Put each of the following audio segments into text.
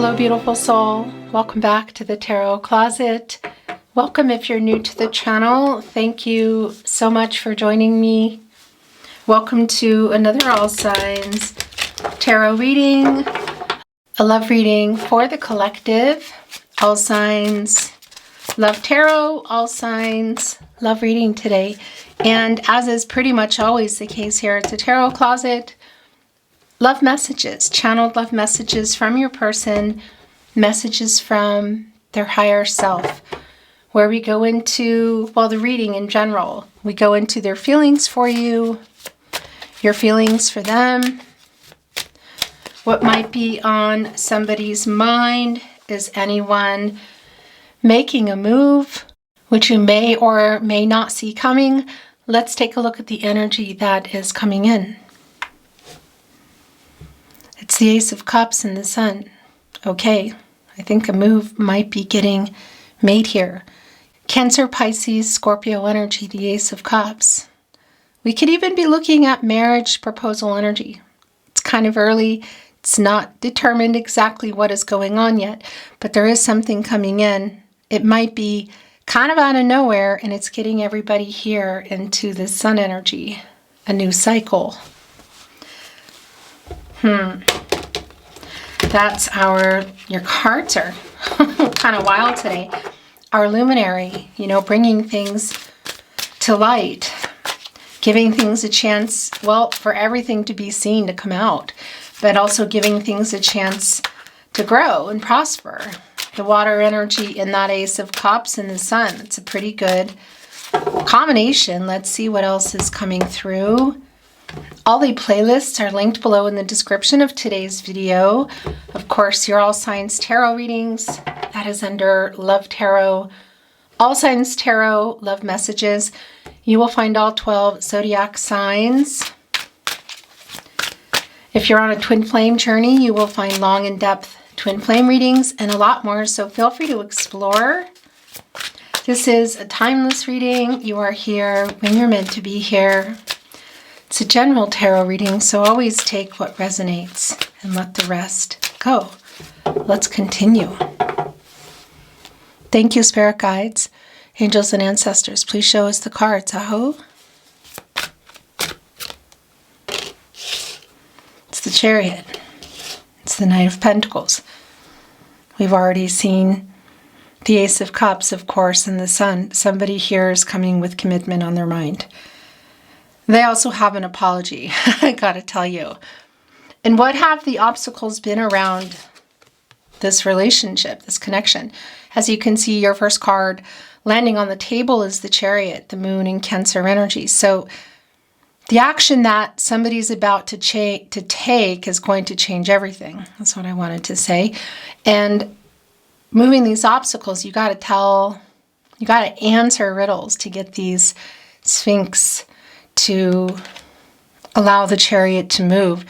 Hello, beautiful soul. Welcome back to the Tarot Closet. Welcome if you're new to the channel. Thank you so much for joining me. Welcome to another All Signs Tarot reading, a love reading for the collective. All Signs Love Tarot, All Signs Love reading today. And as is pretty much always the case here at the Tarot Closet, love messages, channeled love messages from your person, messages from their higher self, where we go into, well, the reading in general. We go into their feelings for you, your feelings for them, what might be on somebody's mind. Is anyone making a move, which you may or may not see coming? Let's take a look at the energy that is coming in. It's the Ace of Cups and the Sun. Okay, I think a move might be getting made here. Cancer, Pisces, Scorpio energy, the Ace of Cups. We could even be looking at marriage proposal energy. It's kind of early. It's not determined exactly what is going on yet, but there is something coming in. It might be kind of out of nowhere, and it's getting everybody here into the Sun energy, a new cycle. That's your cards are kind of wild today. Our luminary, bringing things to light, giving things a chance, well, for everything to be seen, to come out, but also giving things a chance to grow and prosper. The water energy in that Ace of Cups and the Sun, it's a pretty good combination. Let's see what else is coming through. All the playlists are linked below in the description of today's video. Of course, your All Signs Tarot readings, that is under Love Tarot. All Signs Tarot, Love Messages. You will find all 12 Zodiac signs. If you're on a twin flame journey, you will find long in-depth twin flame readings and a lot more, so feel free to explore. This is a timeless reading. You are here when you're meant to be here. It's a general tarot reading, so always take what resonates and let the rest go. Let's continue. Thank you, spirit guides, angels, and ancestors. Please show us the cards. Aho. It's the Chariot. It's the Knight of Pentacles. We've already seen the Ace of Cups, of course, and the Sun. Somebody here is coming with commitment on their mind. They also have an apology, I gotta tell you. And what have the obstacles been around this relationship, this connection? As you can see, your first card landing on the table is the Chariot, the Moon and Cancer energy. So the action that somebody's about to take is going to change everything. That's what I wanted to say. And moving these obstacles, you gotta answer riddles to get these Sphinx to allow the Chariot to move.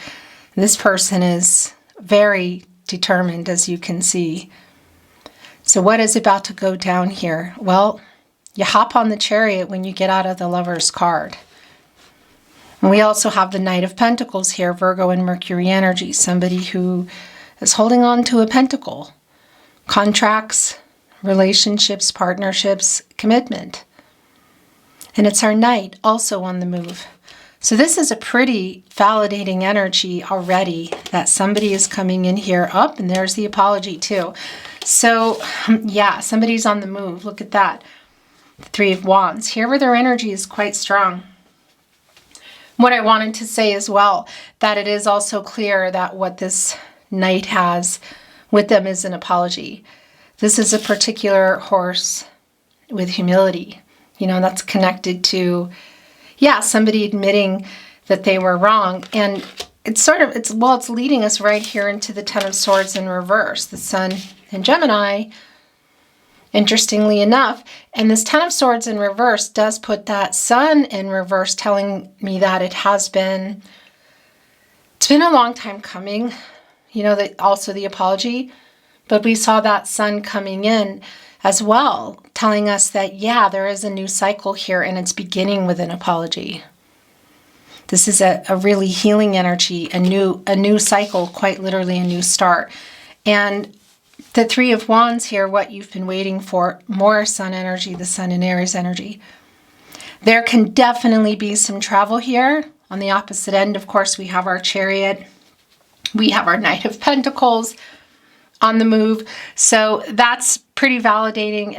This person is very determined, as you can see. So what is about to go down here? Well, you hop on the Chariot when you get out of the Lover's card. And we also have the Knight of Pentacles here, Virgo and Mercury energy, somebody who is holding on to a pentacle. Contracts, relationships, partnerships, commitment. And it's our Knight also on the move. So this is a pretty validating energy already that somebody is coming in here. Up, and there's the apology too. So yeah, somebody's on the move. Look at that. The Three of Wands. Here where their energy is quite strong. What I wanted to say as well, that it is also clear that what this Knight has with them is an apology. This is a particular horse with humility. That's connected to, somebody admitting that they were wrong. And it's leading us right here into the Ten of Swords in reverse, the Sun in Gemini, interestingly enough. And this Ten of Swords in reverse does put that Sun in reverse, telling me that it's been a long time coming, also the apology. But we saw that Sun coming in as well, telling us that, there is a new cycle here, and it's beginning with an apology. This is a really healing energy, a new cycle, quite literally a new start. And The Three of Wands here, what you've been waiting for, more Sun energy, the Sun in Aries energy. There can definitely be some travel here. On the opposite end, of course, we have our Chariot. We have our Knight of Pentacles on the move. So that's pretty validating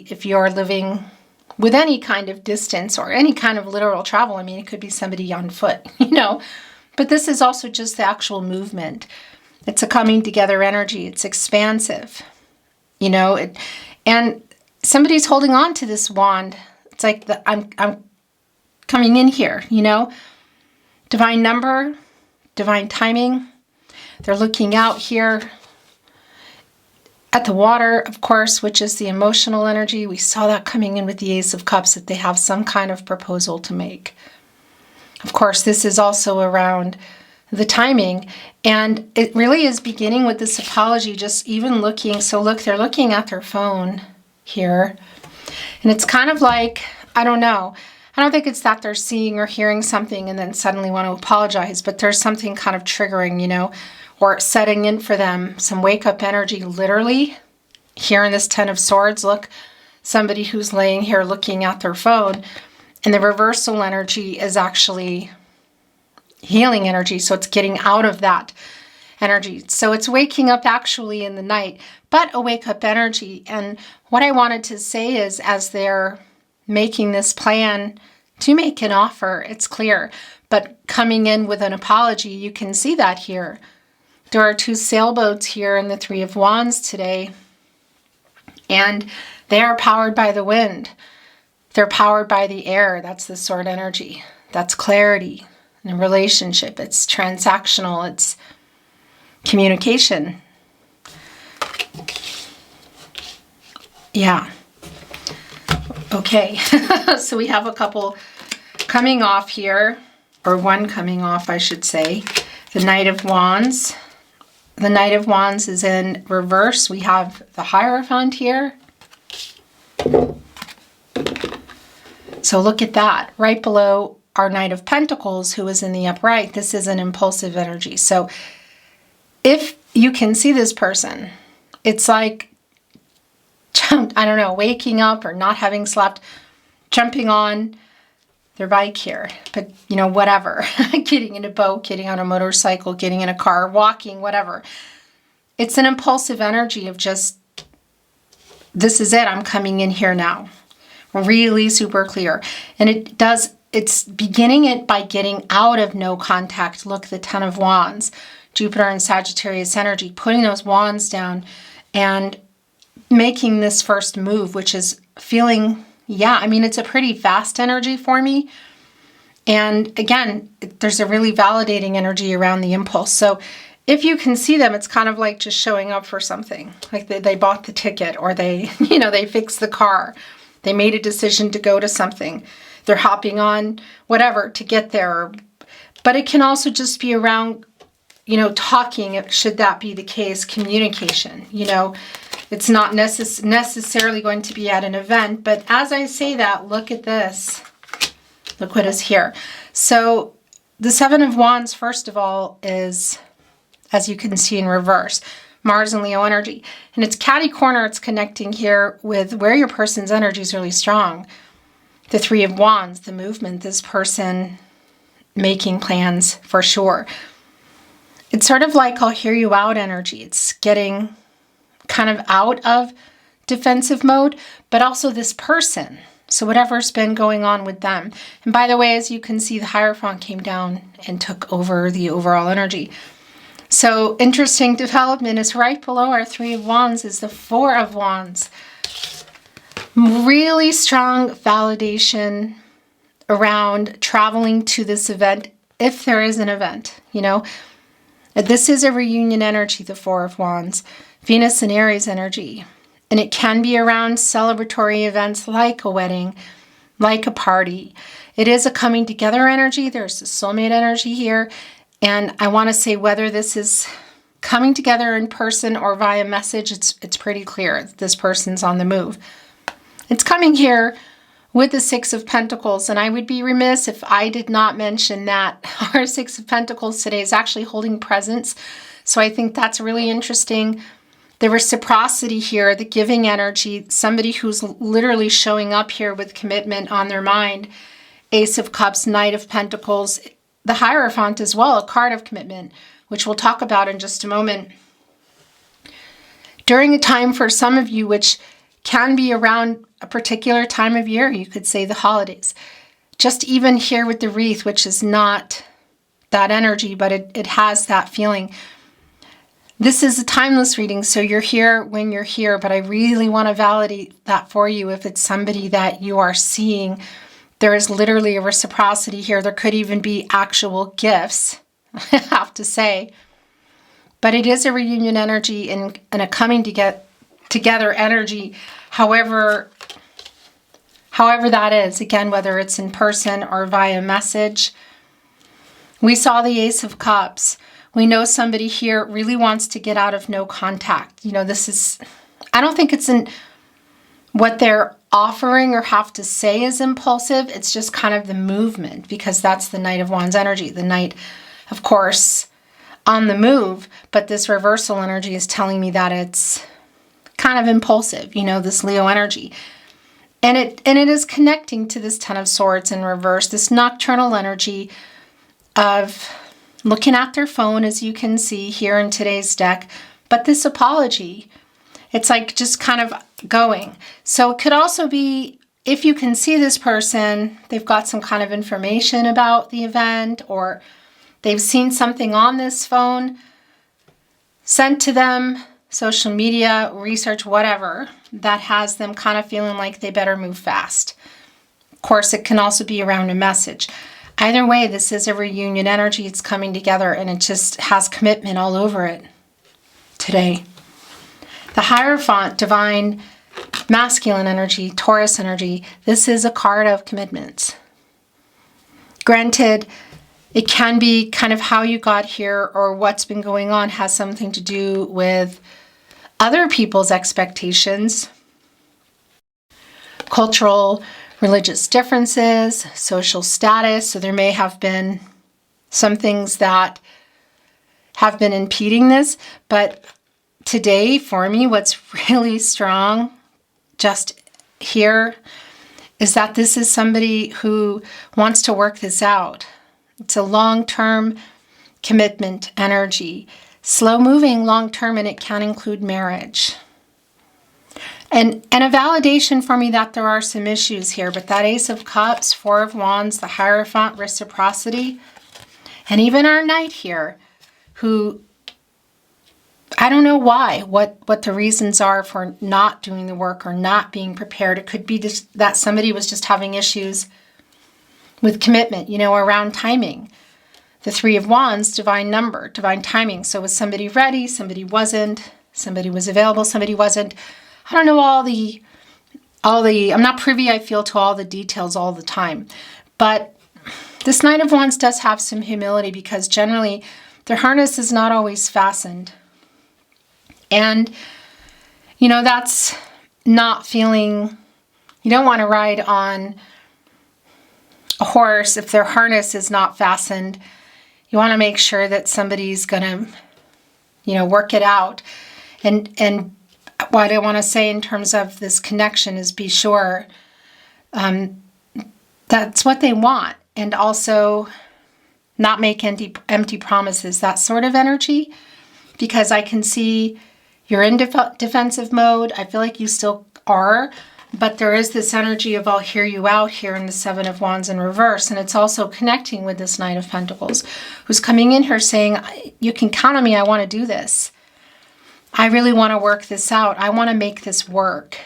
if you're living with any kind of distance or any kind of literal travel. I mean, it could be somebody on foot, but this is also just the actual movement. It's a coming together energy. It's expansive, and somebody's holding on to this wand. It's like I'm coming in here, divine number, divine timing. They're looking out here at the water, of course, which is the emotional energy. We saw that coming in with the Ace of Cups, that they have some kind of proposal to make. Of course, this is also around the timing, and it really is beginning with this apology, just even looking. So look, they're looking at their phone here, and it's kind of like, I don't know. I don't think it's that they're seeing or hearing something and then suddenly want to apologize, but there's something kind of triggering, or setting in for them some wake-up energy, literally. Here in this Ten of Swords, look, somebody who's laying here looking at their phone, and the reversal energy is actually healing energy, so it's getting out of that energy. So it's waking up actually in the night, but a wake-up energy. And what I wanted to say is, as they're making this plan to make an offer, it's clear, but coming in with an apology, you can see that here. There are two sailboats here in the Three of Wands today, and they are powered by the wind. They're powered by the air. That's the Sword energy. That's clarity in a relationship. It's transactional. It's communication. Yeah. Okay. So we have a couple coming off here, or one coming off, I should say. The Knight of Wands. The Knight of Wands is in reverse. We have the Hierophant here. So look at that. Right below our Knight of Pentacles, who is in the upright, this is an impulsive energy. So if you can see this person, it's like, I don't know, waking up or not having slept, jumping on their bike here, but whatever, getting in a boat, getting on a motorcycle, getting in a car, walking, whatever. It's an impulsive energy of just, this is it, I'm coming in here now. Really super clear. And it's beginning it by getting out of no contact. Look, the Ten of Wands, Jupiter and Sagittarius energy, putting those wands down and making this first move, which is feeling, it's a pretty fast energy for me. And again, there's a really validating energy around the impulse. So if you can see them, it's kind of like just showing up for something. Like they bought the ticket, or they fixed the car. They made a decision to go to something. They're hopping on whatever to get there. But it can also just be around, talking, should that be the case, communication. It's not necessarily going to be at an event. But as I say that, look at this. Look what is here. So the Seven of Wands, first of all, is, as you can see, in reverse. Mars and Leo energy. And it's catty corner. It's connecting here with where your person's energy is really strong. The Three of Wands, the movement, this person making plans for sure. It's sort of like I'll hear you out energy. It's getting kind of out of defensive mode, but also this person. So whatever's been going on with them. And by the way, as you can see, the Hierophant came down and took over the overall energy. So interesting development is right below our Three of Wands is the Four of Wands. Really strong validation around traveling to this event, if there is an event, This is a reunion energy, the Four of Wands. Venus and Aries energy. And it can be around celebratory events like a wedding, like a party. It is a coming together energy. There's a soulmate energy here. And I want to say whether this is coming together in person or via message, it's pretty clear this person's on the move. It's coming here with the Six of Pentacles, and I would be remiss if I did not mention that our Six of Pentacles today is actually holding presence. So I think that's really interesting. the reciprocity here, the giving energy, somebody who's literally showing up here with commitment on their mind. Ace of Cups, Knight of Pentacles, the Hierophant as well, a card of commitment, which we'll talk about in just a moment. During a time for some of you, which can be around a particular time of year, you could say the holidays. Just even here with the wreath, which is not that energy, but it has that feeling. This is a timeless reading, so you're here when you're here, but I really want to validate that for you. If it's somebody that you are seeing, there is literally a reciprocity here. There could even be actual gifts, I have to say. But it is a reunion energy and a coming to get together energy, however that is. Again, whether it's in person or via message. We saw the Ace of Cups. We know somebody here really wants to get out of no contact. You know, this is, I don't think it's in what they're offering or have to say is impulsive. It's just kind of the movement, because that's the Knight of Wands energy. The Knight, of course, on the move, but this reversal energy is telling me that it's kind of impulsive, you know, this Leo energy. And it is connecting to this Ten of Swords in reverse, this nocturnal energy of looking at their phone, as you can see here in today's deck, but this apology, it's like just kind of going. So it could also be, if you can see this person, they've got some kind of information about the event, or they've seen something on this phone sent to them, social media, research, whatever, that has them kind of feeling like they better move fast. Of course, it can also be around a message. Either way, this is a reunion energy. It's coming together, and it just has commitment all over it today. The Hierophant, divine masculine energy, Taurus energy. This is a card of commitments. Granted, it can be kind of how you got here or what's been going on has something to do with other people's expectations, cultural, religious differences, social status. So there may have been some things that have been impeding this. But today, for me, what's really strong just here is that this is somebody who wants to work this out. It's a long-term commitment energy, slow-moving long-term, and it can include marriage. And a validation for me that there are some issues here, but that Ace of Cups, Four of Wands, the Hierophant, reciprocity, and even our Knight here, who, I don't know why, what the reasons are for not doing the work or not being prepared. It could be just that somebody was just having issues with commitment, you know, around timing. The Three of Wands, divine number, divine timing. So was somebody ready? Somebody wasn't. Somebody was available. Somebody wasn't. I don't know all the, I'm not privy, I feel, to all the details all the time. But this Knight of Wands does have some humility, because generally their harness is not always fastened. And, you know, that's not feeling, you don't want to ride on a horse if their harness is not fastened. You want to make sure that somebody's going to, you know, work it out. And what I want to say in terms of this connection is be sure that's what they want. And also not make empty promises, that sort of energy. Because I can see you're in defensive mode. I feel like you still are. But there is this energy of I'll hear you out here in the Seven of Wands in reverse. And it's also connecting with this Knight of Pentacles, who's coming in here saying, you can count on me, I want to do this. I really want to work this out. I want to make this work.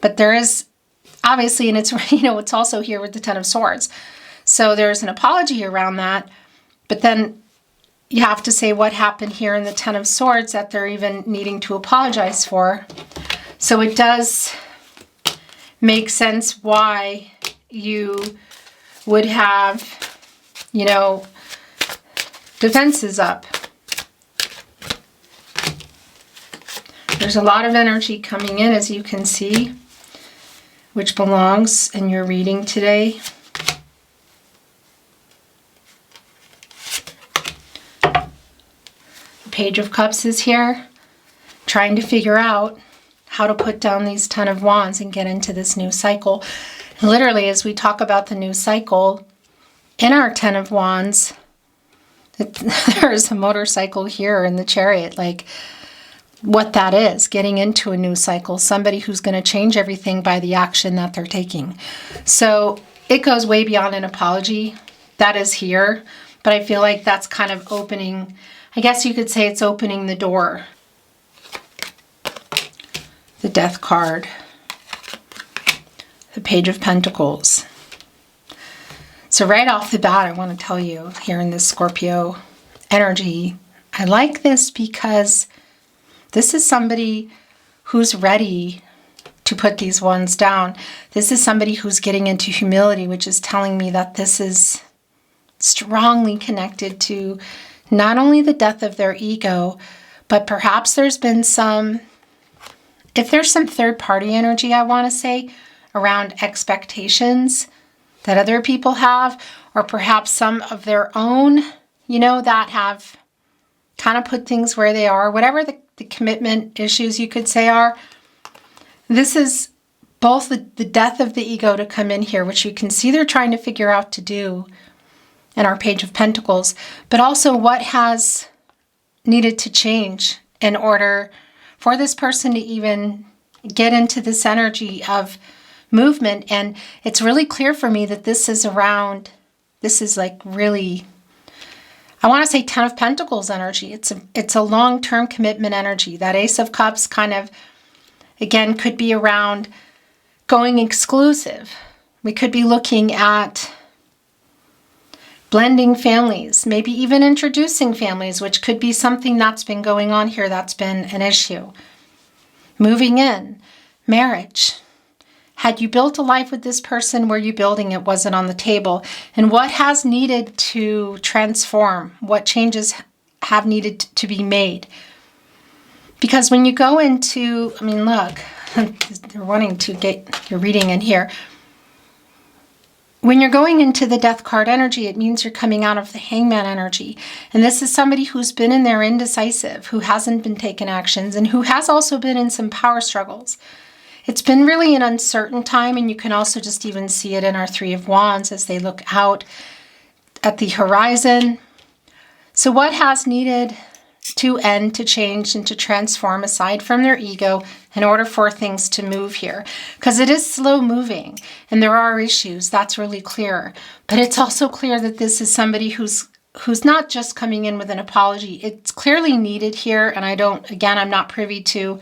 But there is, obviously, and it's, you know, it's also here with the Ten of Swords. So there's an apology around that. But then you have to say what happened here in the Ten of Swords that they're even needing to apologize for. So it does make sense why you would have, you know, defenses up. There's a lot of energy coming in, as you can see, which belongs in your reading today. The Page of Cups is here. trying to figure out how to put down these Ten of Wands and get into this new cycle. And literally, as we talk about the new cycle, in our Ten of Wands, there is a motorcycle here in the Chariot, like what that is, getting into a new cycle, somebody who's going to change everything by the action that they're taking. So it goes way beyond an apology. That is here, but I feel like that's kind of opening, I guess you could say it's opening the door. The Death card, the Page of Pentacles. So right off the bat, I want to tell you here in this Scorpio energy, I like this because this is somebody who's ready to put these ones down. This is somebody who's getting into humility, which is telling me that this is strongly connected to not only the death of their ego, but perhaps there's been some, if there's some third-party energy, I want to say, around expectations that other people have, or perhaps some of their own, you know, that have kind of put things where they are, whatever the commitment issues you could say are. This is both the death of the ego to come in here, which you can see they're trying to figure out to do in our Page of Pentacles, but also what has needed to change in order for this person to even get into this energy of movement. And it's really clear for me that this is around, this is like really, I want to say Ten of Pentacles energy. It's a long-term commitment energy. That Ace of Cups kind of, again, could be around going exclusive. We could be looking at blending families, maybe even introducing families, which could be something that's been going on here that's been an issue. Moving in, marriage. Had you built a life with this person? Were you building it? Was it on the table? And what has needed to transform? What changes have needed to be made? Because when you go into, I mean, look, they're wanting to get your reading in here. When you're going into the Death card energy, it means you're coming out of the Hangman energy. And this is somebody who's been in there indecisive, who hasn't been taking actions, and who has also been in some power struggles. It's been really an uncertain time, and you can also just even see it in our Three of Wands as they look out at the horizon. So what has needed to end, to change, and to transform aside from their ego in order for things to move here? Because it is slow moving and there are issues, that's really clear. But it's also clear that this is somebody who's not just coming in with an apology. It's clearly needed here, and I'm not privy to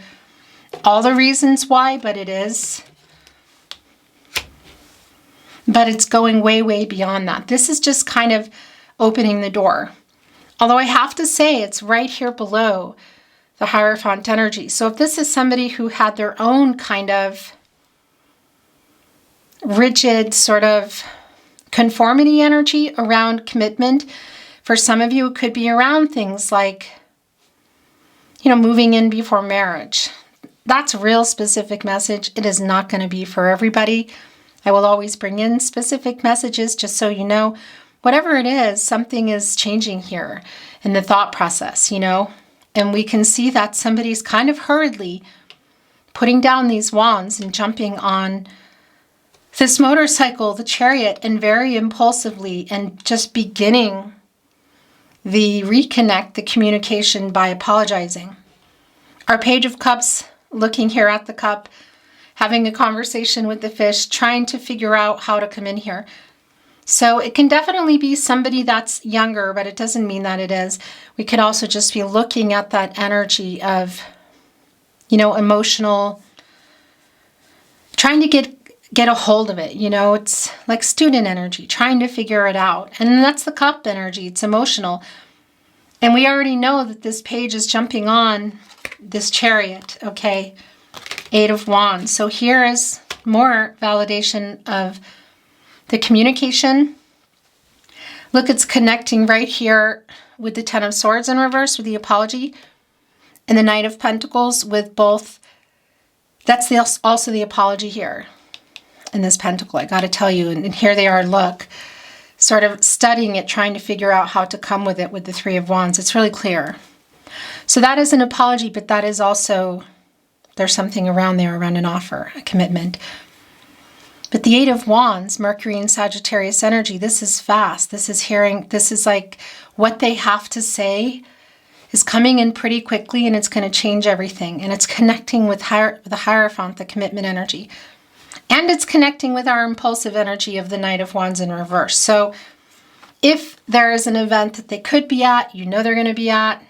all the reasons why, but it is. But it's going way, way beyond that. This is just kind of opening the door. Although I have to say it's right here below the Hierophant energy. So if this is somebody who had their own kind of rigid sort of conformity energy around commitment, for some of you it could be around things like, you know, moving in before marriage. That's a real specific message. It is not going to be for everybody. I will always bring in specific messages just so you know. Whatever it is, something is changing here in the thought process, you know. And we can see that somebody's kind of hurriedly putting down these wands and jumping on this motorcycle, the Chariot, and very impulsively and just beginning the reconnect, the communication by apologizing. Our Page of Cups, looking here at the cup, having a conversation with the fish, trying to figure out how to come in here. So it can definitely be somebody that's younger, but it doesn't mean that it is. We could also just be looking at that energy of, you know, emotional, trying to get a hold of it. You know, it's like student energy, trying to figure it out. And that's the cup energy. It's emotional. And we already know that this page is jumping on this Chariot, okay? Eight of Wands. So here is more validation of the communication. Look, it's connecting right here with the Ten of Swords in reverse with the apology, and the Knight of Pentacles with both. That's also the apology here in this pentacle, I got to tell you. And here they are, look, sort of studying it, trying to figure out how to come with it with the Three of Wands. It's really clear. So that is an apology, but that is also, there's something around there, around an offer, a commitment. But the Eight of Wands, Mercury and Sagittarius energy, this is fast. This is hearing, this is like what they have to say is coming in pretty quickly, and it's going to change everything. And it's connecting with the Hierophant, the commitment energy. And it's connecting with our impulsive energy of the Knight of Wands in reverse. So if there is an event that they could be at, you know they're going to be at,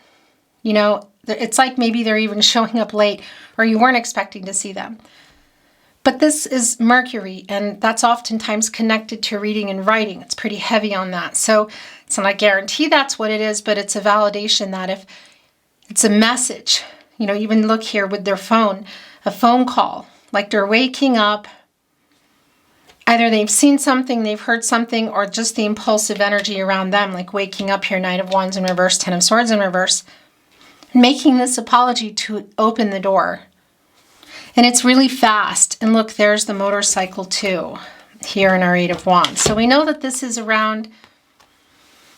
you know, it's like maybe they're even showing up late or you weren't expecting to see them. But this is Mercury, and that's oftentimes connected to reading and writing. It's pretty heavy on that. So it's not a guarantee that's what it is, but it's a validation that if it's a message, you know, even look here with their phone, a phone call, like they're waking up, either they've seen something, they've heard something, or just the impulsive energy around them, like waking up here, Knight of Wands in reverse, Ten of Swords in reverse, making this apology to open the door. And it's really fast. And look, there's the motorcycle too, here in our Eight of Wands. So we know that this is around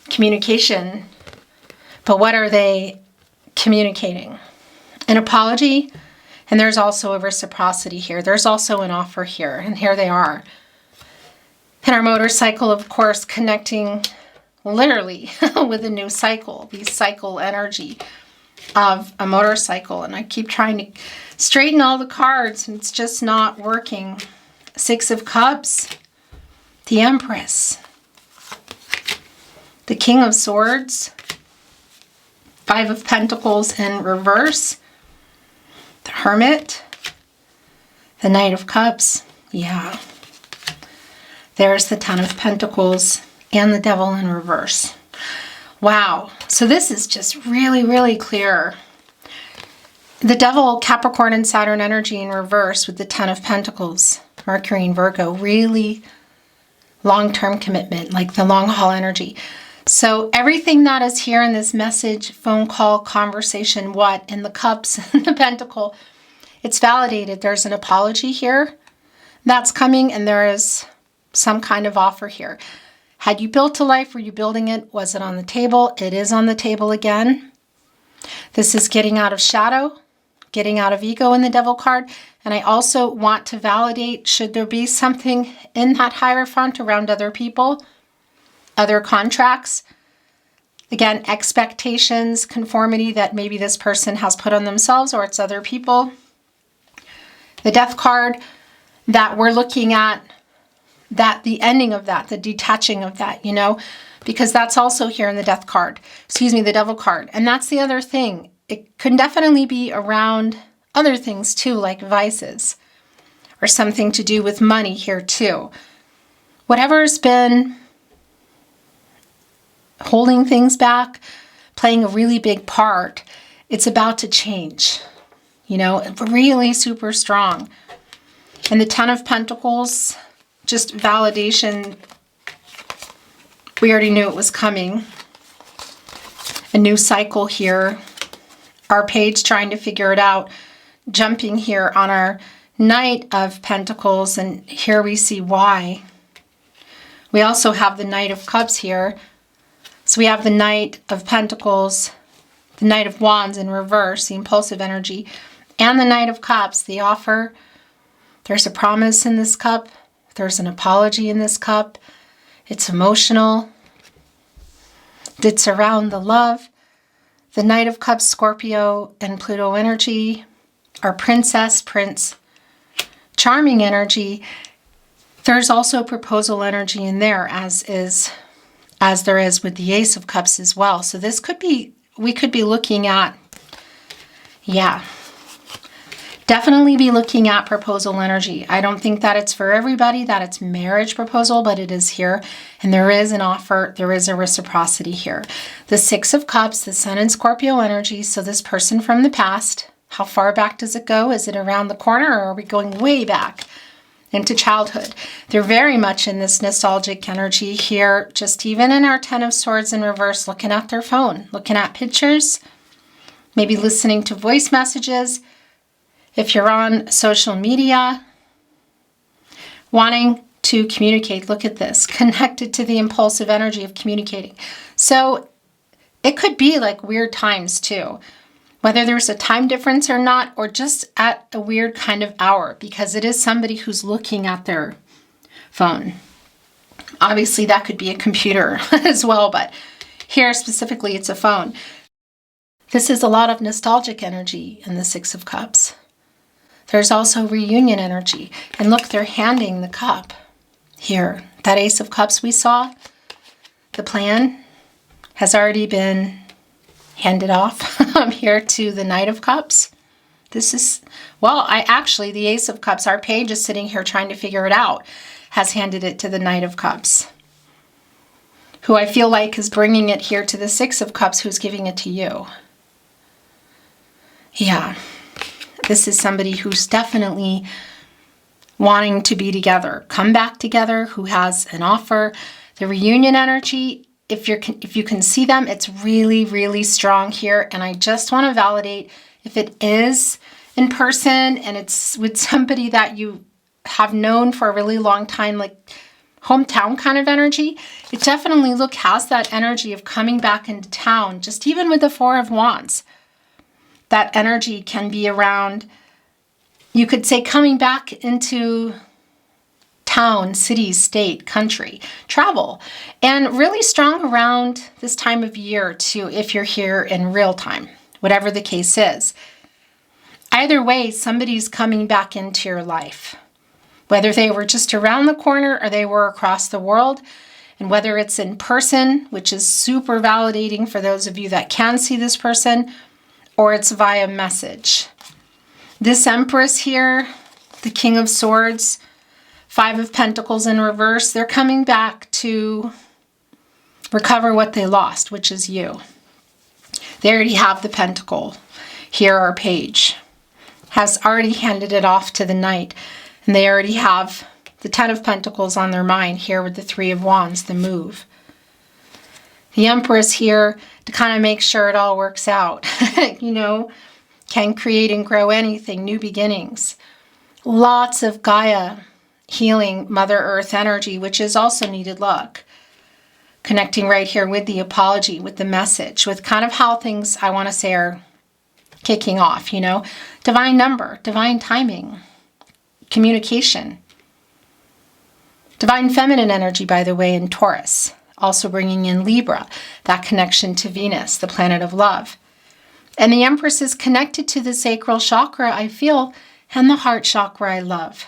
communication, but what are they communicating? An apology, and there's also a reciprocity here. There's also an offer here, and here they are. And our motorcycle, of course, connecting literally with a new cycle, the cycle energy of a motorcycle. And I keep trying to straighten all the cards, and it's just not working. Six of Cups, the Empress, the King of Swords, Five of Pentacles in reverse, the Hermit, the Knight of Cups. Yeah. There's the Ten of Pentacles and the Devil in reverse. Wow. So this is just really, really clear. The Devil, Capricorn and Saturn energy in reverse with the Ten of Pentacles, Mercury and Virgo, really long-term commitment, like the long haul energy. So everything that is here in this message, phone call, conversation, what, in the Cups and the Pentacle, it's validated. There's an apology here that's coming, and there is some kind of offer here. Had you built a life? Were you building it? Was it on the table? It is on the table again. This is getting out of shadow, getting out of ego in the Devil card. And I also want to validate, should there be something in that Hierophant around other people, other contracts, again, expectations, conformity that maybe this person has put on themselves or it's other people. The Death card that we're looking at, that the ending of that, the detaching of that, you know, because that's also here in the Death card, the Devil card. And that's the other thing. It could definitely be around other things too, like vices or something to do with money here too. Whatever's been holding things back, playing a really big part, it's about to change, you know, really super strong. And the Ten of Pentacles, just validation. We already knew it was coming. A new cycle here. Our page trying to figure it out. Jumping here on our Knight of Pentacles, and here we see why. We also have the Knight of Cups here. So we have the Knight of Pentacles, the Knight of Wands in reverse, the impulsive energy, and the Knight of Cups, the offer. There's a promise in this cup. There's an apology in this cup. It's emotional. It's around the love. The Knight of Cups, Scorpio and Pluto energy. Our princess, prince, charming energy. There's also proposal energy in there, as there is with the Ace of Cups as well. So this could be, we could be looking at, yeah, definitely be looking at proposal energy. I don't think that it's for everybody, that it's marriage proposal, but it is here. And there is an offer, there is a reciprocity here. The Six of Cups, the Sun and Scorpio energy. So this person from the past, how far back does it go? Is it around the corner, or are we going way back into childhood? They're very much in this nostalgic energy here, just even in our Ten of Swords in reverse, looking at their phone, looking at pictures, maybe listening to voice messages. If you're on social media, wanting to communicate, look at this, connected to the impulsive energy of communicating. So it could be like weird times too. whether there's a time difference or not, or just at a weird kind of hour, because it is somebody who's looking at their phone. Obviously, that could be a computer as well, but here specifically, it's a phone. This is a lot of nostalgic energy in the Six of Cups. There's also reunion energy. And look, they're handing the cup here. That Ace of Cups we saw, the plan has already been handed off here to the Knight of Cups. This is, well, the Ace of Cups, our page is sitting here trying to figure it out, has handed it to the Knight of Cups, who I feel like is bringing it here to the Six of Cups, who's giving it to you. Yeah, this is somebody who's definitely wanting to be together, come back together, who has an offer. The reunion energy, if you can see them, it's really, really strong here. And I just want to validate if it is in person and it's with somebody that you have known for a really long time, like hometown kind of energy. It definitely has that energy of coming back into town, just even with the Four of Wands. That energy can be around, you could say, coming back into town, city, state, country, travel, and really strong around this time of year too, if you're here in real time, whatever the case is. Either way, somebody's coming back into your life, whether they were just around the corner or they were across the world, and whether it's in person, which is super validating for those of you that can see this person, or it's via message. This Empress here, the King of Swords, Five of Pentacles in reverse, they're coming back to recover what they lost, which is you. They already have the Pentacle. Here, our page has already handed it off to the Knight, and they already have the Ten of Pentacles on their mind here with the Three of Wands, the move. The Empress here to kind of make sure it all works out, can create and grow anything, new beginnings. Lots of Gaia healing, Mother Earth energy, which is also needed. Look, connecting right here with the apology, with the message, with kind of how things, I want to say, are kicking off, divine number, divine timing, communication. Divine feminine energy, by the way, in Taurus. Also bringing in Libra, that connection to Venus, the planet of love. And the Empress is connected to the sacral chakra, I feel, and the heart chakra, I love.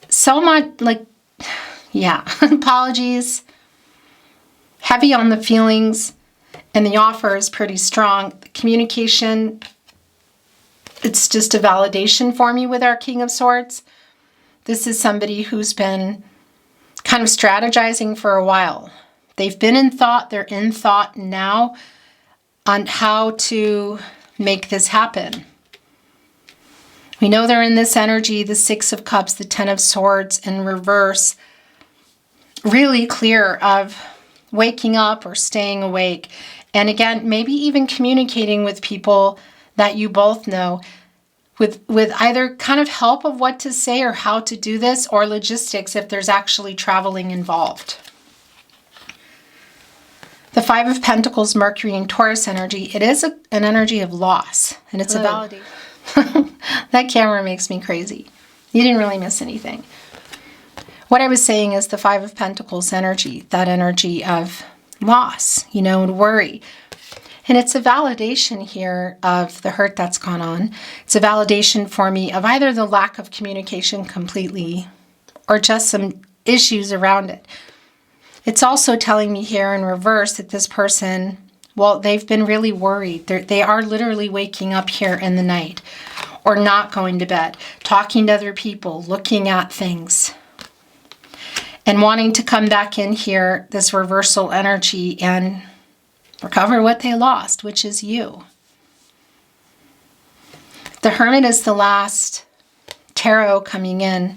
So much, apologies, heavy on the feelings, and the offer is pretty strong. The communication, it's just a validation for me with our King of Swords. This is somebody who's been kind of strategizing for a while. They've been in thought, they're in thought now on how to make this happen. We know they're in this energy, the Six of Cups, the Ten of Swords in reverse, really clear of waking up or staying awake. And again, maybe even communicating with people that you both know, with either kind of help of what to say or how to do this, or logistics if there's actually traveling involved. The Five of Pentacles, Mercury and Taurus energy, it is an energy of loss, and it's a validation. That camera makes me crazy. You didn't really miss anything. What I was saying is the Five of Pentacles energy, that energy of loss, and worry. And it's a validation here of the hurt that's gone on. It's a validation for me of either the lack of communication completely or just some issues around it. It's also telling me here in reverse that this person, well, they've been really worried. They are literally waking up here in the night or not going to bed, talking to other people, looking at things, and wanting to come back in here, this reversal energy, and recover what they lost, which is you. The Hermit is the last tarot coming in,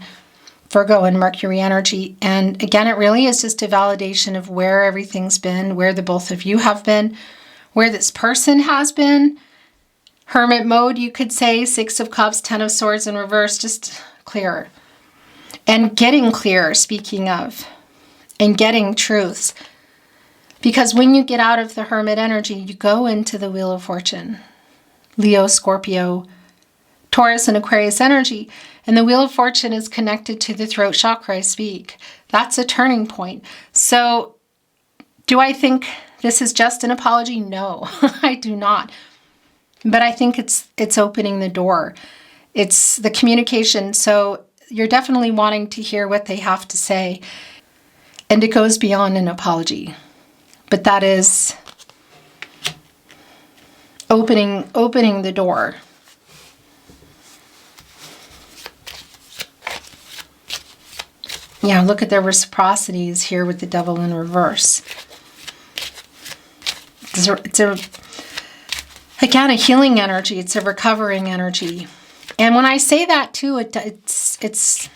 Virgo and Mercury energy. And again, it really is just a validation of where everything's been, where the both of you have been, where this person has been. Hermit mode, you could say, Six of Cups, Ten of Swords in reverse, just clearer. And getting clearer, speaking of, and getting truths. Because when you get out of the Hermit energy, you go into the Wheel of Fortune. Leo, Scorpio, Taurus, and Aquarius energy. And the Wheel of Fortune is connected to the throat chakra I speak. That's a turning point. So do I think this is just an apology? No, I do not. But I think it's opening the door. It's the communication. So you're definitely wanting to hear what they have to say. And it goes beyond an apology. But that is opening the door. Yeah, look at their reciprocities here with the Devil in reverse. It's again, a healing energy. It's a recovering energy. And when I say that too, it's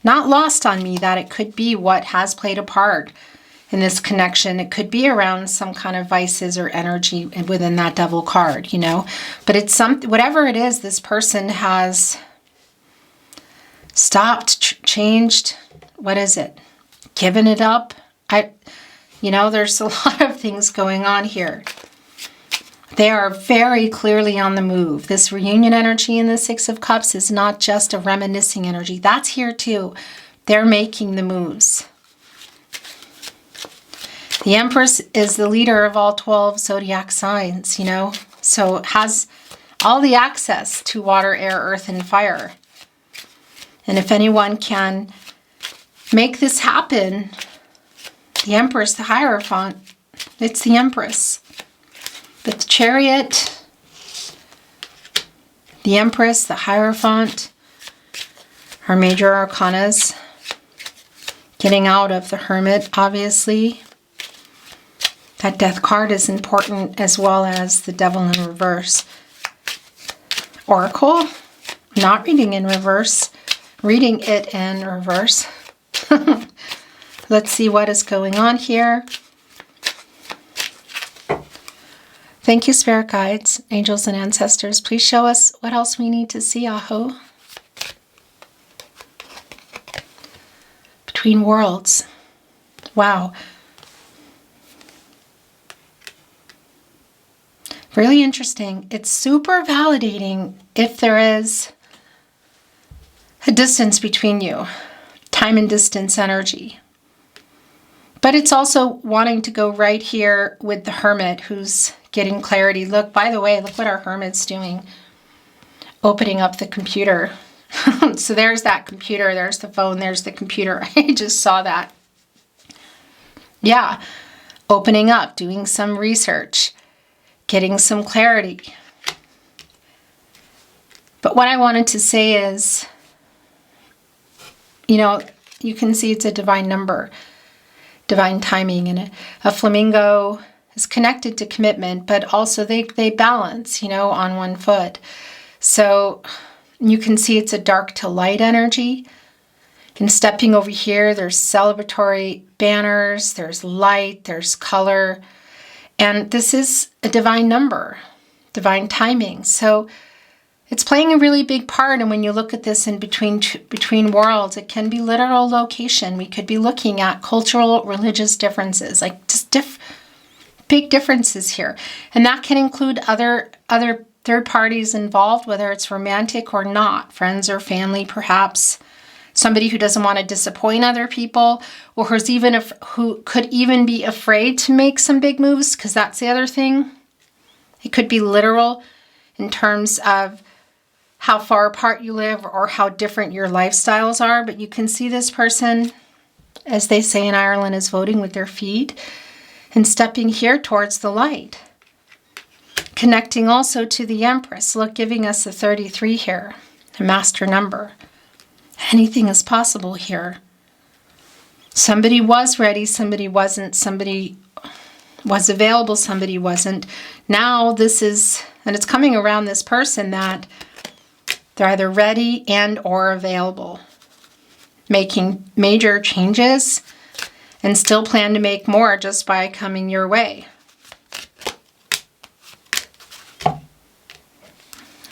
not lost on me that it could be what has played a part in this connection. It could be around some kind of vices or energy within that Devil card, you know. But it's whatever it is, this person has stopped, changed, what is it? Given it up. There's a lot of things going on here. They are very clearly on the move. This reunion energy in the Six of Cups is not just a reminiscing energy. That's here too. They're making the moves. The Empress is the leader of all 12 zodiac signs, you know, so has all the access to water, air, earth, and fire. And if anyone can make this happen, the Empress, the Hierophant, it's the Empress. But the Chariot, the Empress, the Hierophant are major arcanas. Getting out of the Hermit, obviously. That Death card is important, as well as the Devil in reverse. Oracle, not reading in reverse, reading it in reverse. Let's see what is going on here. Thank you, Spirit Guides, Angels, and Ancestors. Please show us what else we need to see, Aho. Between worlds. Wow. Really interesting. It's super validating if there is a distance between you. Time and distance energy. But it's also wanting to go right here with the Hermit who's getting clarity. Look, by the way, look what our Hermit's doing. Opening up the computer. So there's that computer. There's the phone. There's the computer. I just saw that. Yeah. Opening up. Doing some research. Getting some clarity. But what I wanted to say is, you know, you can see it's a divine number. Divine timing, and a flamingo is connected to commitment, but also they balance, you know, on one foot. So you can see it's a dark to light energy. And stepping over here, there's celebratory banners, there's light, there's color, and this is a divine number, divine timing. So it's playing a really big part, and when you look at this in between worlds, it can be literal location. We could be looking at cultural, religious differences, like just big differences here. And that can include other third parties involved, whether it's romantic or not, friends or family perhaps, somebody who doesn't want to disappoint other people, or who could even be afraid to make some big moves, because that's the other thing. It could be literal in terms of how far apart you live or how different your lifestyles are. But you can see this person, as they say in Ireland, is voting with their feet and stepping here towards the light. Connecting also to the Empress. Look, giving us a 33 here, a master number. Anything is possible here. Somebody was ready, somebody wasn't, somebody was available, somebody wasn't. Now this is, and it's coming around this person that they're either ready and or available, making major changes and still plan to make more just by coming your way.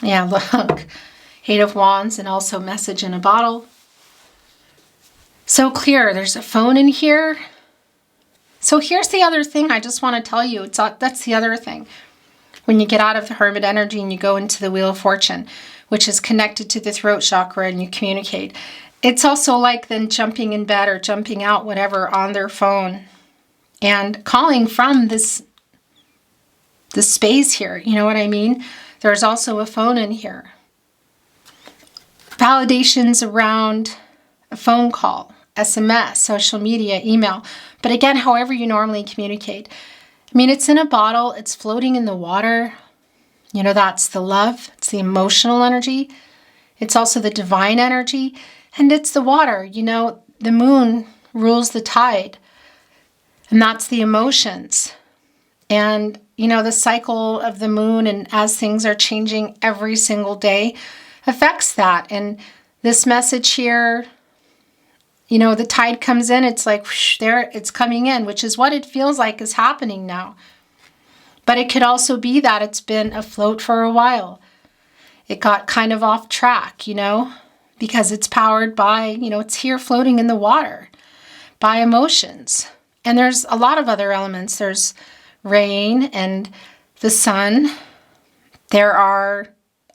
Yeah, look, 8 of Wands and also message in a bottle. So clear, there's a phone in here. So here's the other thing I just want to tell you. That's the other thing. when you get out of the Hermit energy and you go into the Wheel of Fortune, which is connected to the throat chakra, and you communicate. It's also like then jumping in bed or jumping out, whatever, on their phone and calling from this space here. You know what I mean? There's also a phone in here. Validations around a phone call, SMS, social media, email. But again, however you normally communicate. I mean, it's in a bottle. It's floating in the water. You know, that's the love. It's the emotional energy. It's also the divine energy. And it's the water. You know, the moon rules the tide. And that's the emotions. And, you know, the cycle of the moon and as things are changing every single day affects that. And this message here, you know, the tide comes in, it's like, whoosh, there, it's coming in, which is what it feels like is happening now. But it could also be that it's been afloat for a while. It got kind of off track, you know, because it's powered by, you know, it's here floating in the water by emotions. And there's a lot of other elements. There's rain and the sun. There are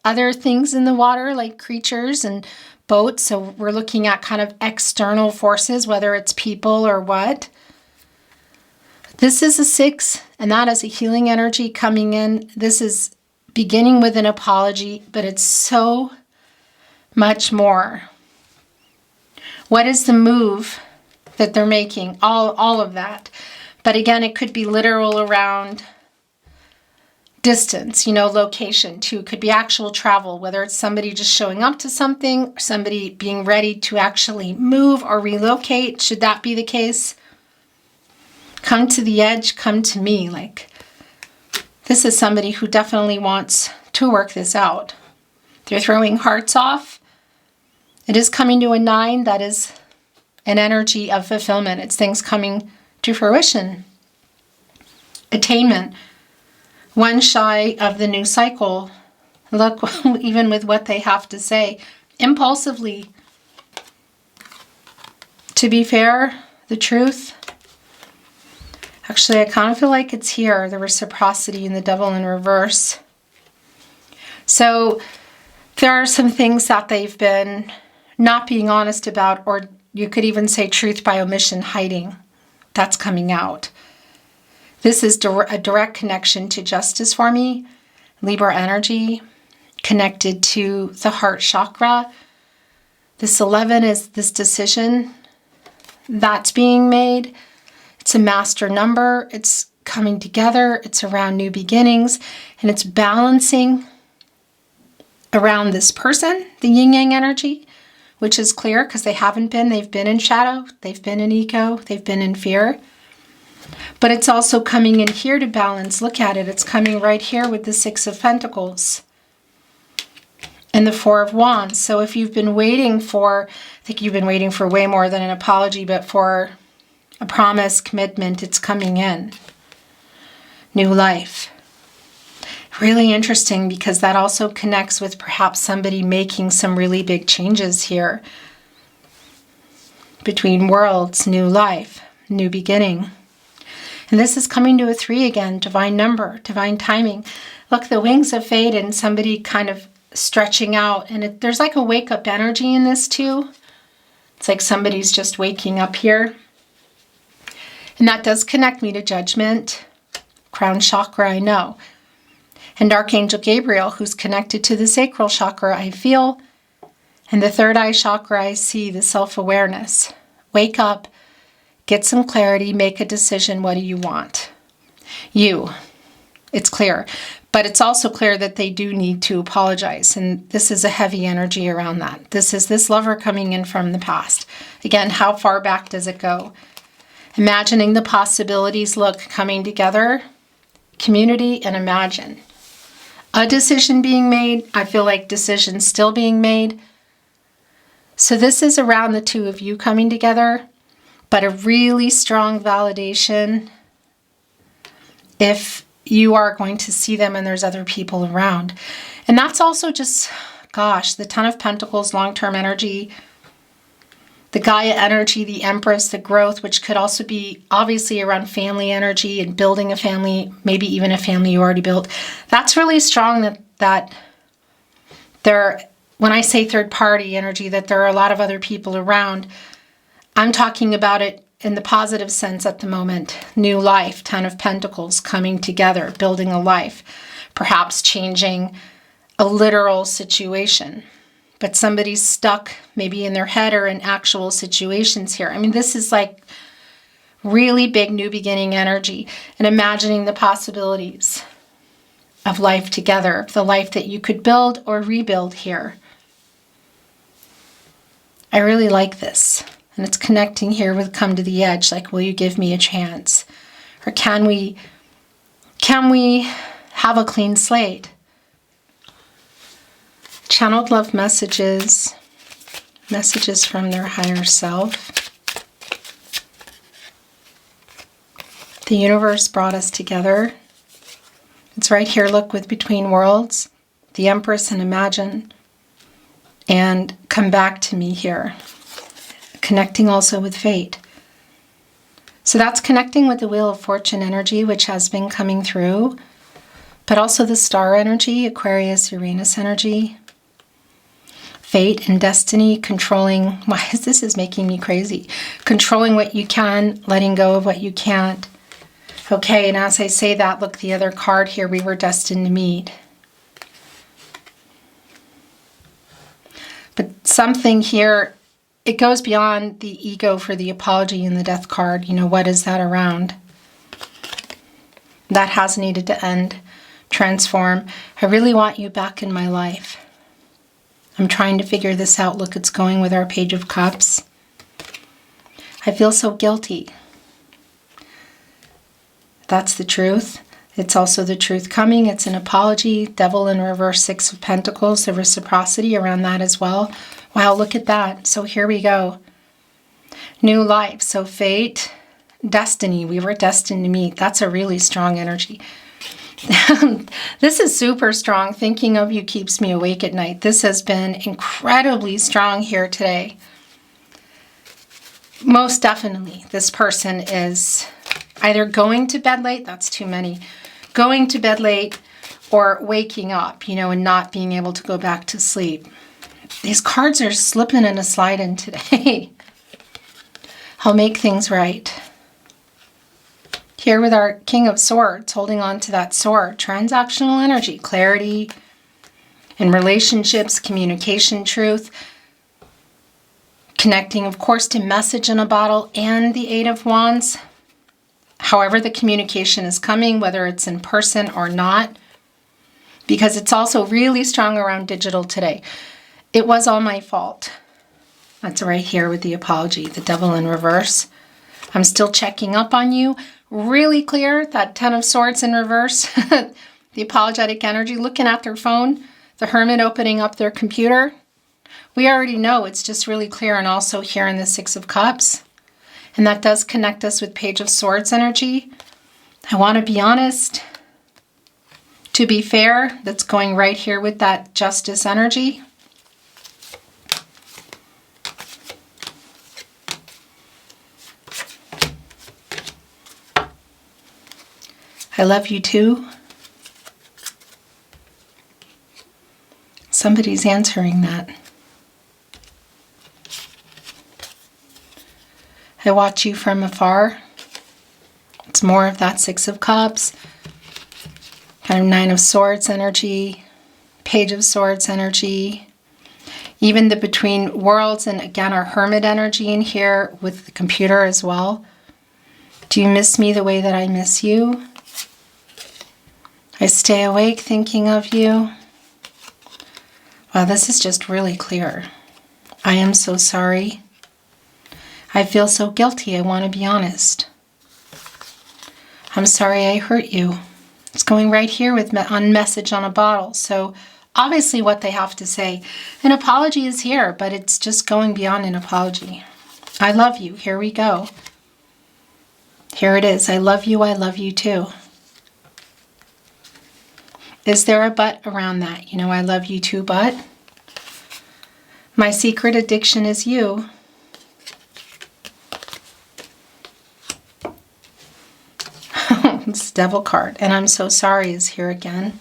other things in the water like creatures and boats. So we're looking at kind of external forces, whether it's people or what. This is a 6, and that is a healing energy coming in. This is beginning with an apology, but it's so much more. What is the move that they're making? All of that. But again, it could be literal around distance, you know, location too. It could be actual travel, whether it's somebody just showing up to something, or somebody being ready to actually move or relocate. Should that be the case? Come to the edge, come to me. Like, this is somebody who definitely wants to work this out. They're throwing hearts off. It is coming to a 9. That is an energy of fulfillment. It's things coming to fruition. Attainment. One shy of the new cycle. Look, even with what they have to say. Impulsively. To be fair, the truth. Actually, I kind of feel like it's here. The reciprocity and the Devil in reverse. So there are some things that they've been not being honest about, or you could even say truth by omission, hiding. That's coming out. This is a direct connection to justice for me. Libra energy connected to the heart chakra. This 11 is this decision that's being made. It's a master number. It's coming together. It's around new beginnings. And it's balancing around this person, the yin-yang energy, which is clear because they haven't been. They've been in shadow. They've been in ego. They've been in fear. But it's also coming in here to balance. Look at it. It's coming right here with the 6 of Pentacles and the 4 of Wands. So if you've been waiting for, I think you've been waiting for way more than an apology, but for a promise, commitment, it's coming in. New life. Really interesting because that also connects with perhaps somebody making some really big changes here. Between worlds, new life, new beginning. And this is coming to a 3 again, divine number, divine timing. Look, the wings of fate and somebody kind of stretching out. And there's like a wake-up energy in this too. It's like somebody's just waking up here. And that does connect me to judgment, crown chakra, I know. And Archangel Gabriel, who's connected to the sacral chakra, I feel. And the third eye chakra, I see the self-awareness. Wake up, get some clarity, make a decision. What do you want? You. It's clear. But it's also clear that they do need to apologize. And this is a heavy energy around that. This is this lover coming in from the past. Again, how far back does it go? Imagining the possibilities, look, coming together, community, and imagine. A decision being made. I feel like decisions still being made. So this is around the 2 of you coming together, but a really strong validation if you are going to see them and there's other people around. And that's also just, gosh, the Ten of Pentacles, long-term energy. the Gaia energy, the Empress, the growth, which could also be obviously around family energy and building a family, maybe even a family you already built. That's really strong that there, when I say third party energy, that there are a lot of other people around. I'm talking about it in the positive sense at the moment. New life, Ten of Pentacles, coming together, building a life, perhaps changing a literal situation. But somebody's stuck maybe in their head or in actual situations here. I mean, this is like really big new beginning energy and imagining the possibilities of life together, the life that you could build or rebuild here. I really like this. And it's connecting here with come to the edge, like, will you give me a chance? Or can we have a clean slate? Channeled love messages, messages from their higher self. The universe brought us together. It's right here, look, with Between Worlds, the Empress and Imagine, and come back to me here. Connecting also with fate. So that's connecting with the Wheel of Fortune energy, which has been coming through, but also the star energy, Aquarius, Uranus energy. Fate and destiny, controlling, why is this is making me crazy? Controlling what you can, letting go of what you can't. Okay, and as I say that, look, the other card here, we were destined to meet. But something here, it goes beyond the ego for the apology in the death card. You know, what is that around? That has needed to end, transform. I really want you back in my life. I'm trying to figure this out. Look, it's going with our Page of Cups. I feel so guilty. That's the truth. It's also the truth coming. It's an apology. Devil in reverse, Six of Pentacles. The reciprocity around that as well. Wow, look at that. So here we go. New life. So fate, destiny. We were destined to meet. That's a really strong energy. This is super strong. Thinking of you keeps me awake at night. This has been incredibly strong here today. Most definitely, this person is either going to bed late, that's too many, going to bed late, or waking up, you know, and not being able to go back to sleep. These cards are slipping and a sliding today. I'll make things right. Here with our King of Swords, holding on to that sword, transactional energy, clarity in relationships, communication, truth, connecting, of course, to message in a bottle, and the Eight of Wands. However the communication is coming, whether it's in person or not, because it's also really strong around digital today. It was all my fault. That's right here with the apology, the Devil in reverse. I'm still checking up on you. Really clear, that Ten of Swords in reverse, the apologetic energy, looking at their phone, the Hermit opening up their computer. We already know it's just really clear, and also here in the Six of Cups. And that does connect us with Page of Swords energy. I want to be honest. To be fair, that's going right here with that Justice energy. I love you too. Somebody's answering that. I watch you from afar. It's more of that Six of Cups, kind of Nine of Swords energy, Page of Swords energy, even the Between Worlds, and again our Hermit energy in here with the computer as well. Do you miss me the way that I miss you? I stay awake thinking of you. Wow, this is just really clear. I am so sorry. I feel so guilty, I want to be honest. I'm sorry I hurt you. It's going right here with on message on a bottle. So obviously what they have to say. An apology is here, but it's just going beyond an apology. I love you. Here we go. Here it is. I love you too. Is there a but around that? You know, I love you too, but my secret addiction is you. This Devil card. And I'm so sorry is here again.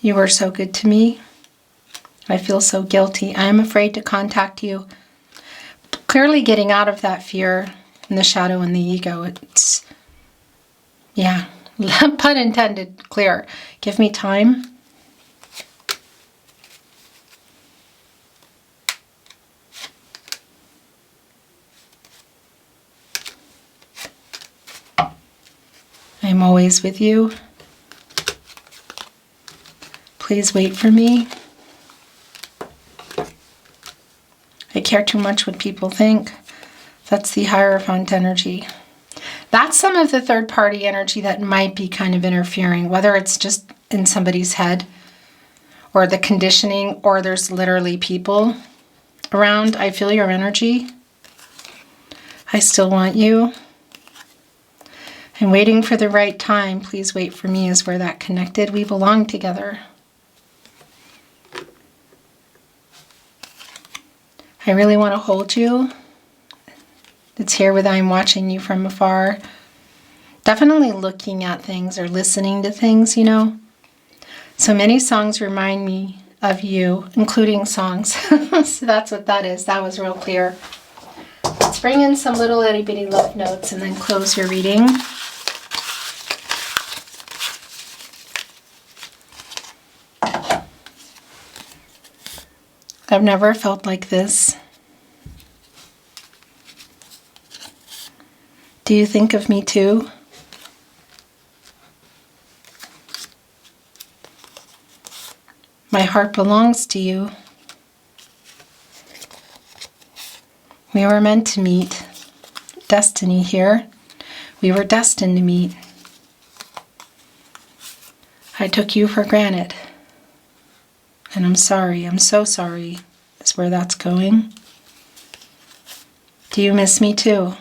You were so good to me. I feel so guilty. I am afraid to contact you. Clearly getting out of that fear and the shadow and the ego. It's, yeah, pun intended, clear. Give me time. I'm always with you. Please wait for me. I care too much what people think. That's the Hierophant energy. That's some of the third party energy that might be kind of interfering, whether it's just in somebody's head or the conditioning, or there's literally people around. I feel your energy. I still want you. I'm waiting for the right time. Please wait for me is where that connected. We belong together. I really want to hold you. It's here with I'm watching you from afar. Definitely looking at things or listening to things, you know. So many songs remind me of you, including songs. So that's what that is. That was real clear. Let's bring in some little itty bitty love notes and then close your reading. I've never felt like this. Do you think of me too? My heart belongs to you. We were meant to meet. Destiny here. We were destined to meet. I took you for granted. And I'm sorry, I'm so sorry, is where that's going. Do you miss me too?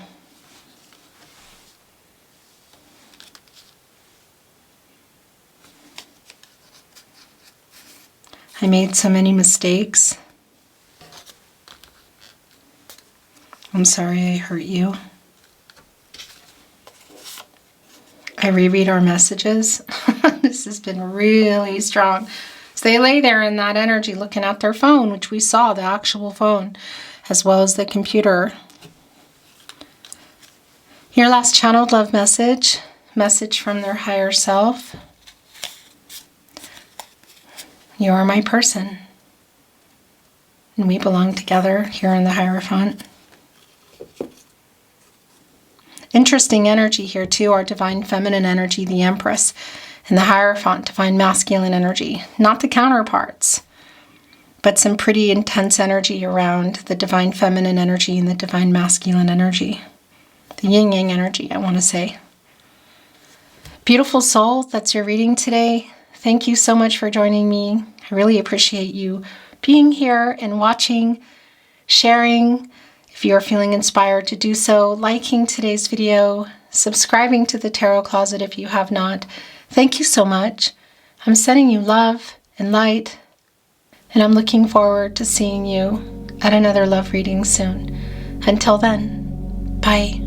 I made so many mistakes. I'm sorry I hurt you. I reread our messages. This has been really strong. So they lay there in that energy looking at their phone, which we saw, the actual phone, as well as the computer. Your last channeled love message from their higher self. You are my person. And we belong together here in the Hierophant. Interesting energy here too, our divine feminine energy, the Empress. And the Hierophant, divine masculine energy. Not the counterparts, but some pretty intense energy around the divine feminine energy and the divine masculine energy. The yin-yang energy, I want to say. Beautiful soul, that's your reading today. Thank you so much for joining me. I really appreciate you being here and watching, sharing. If you are feeling inspired to do so, liking today's video, subscribing to the Tarot Closet if you have not. Thank you so much. I'm sending you love and light, and I'm looking forward to seeing you at another love reading soon. Until then, bye.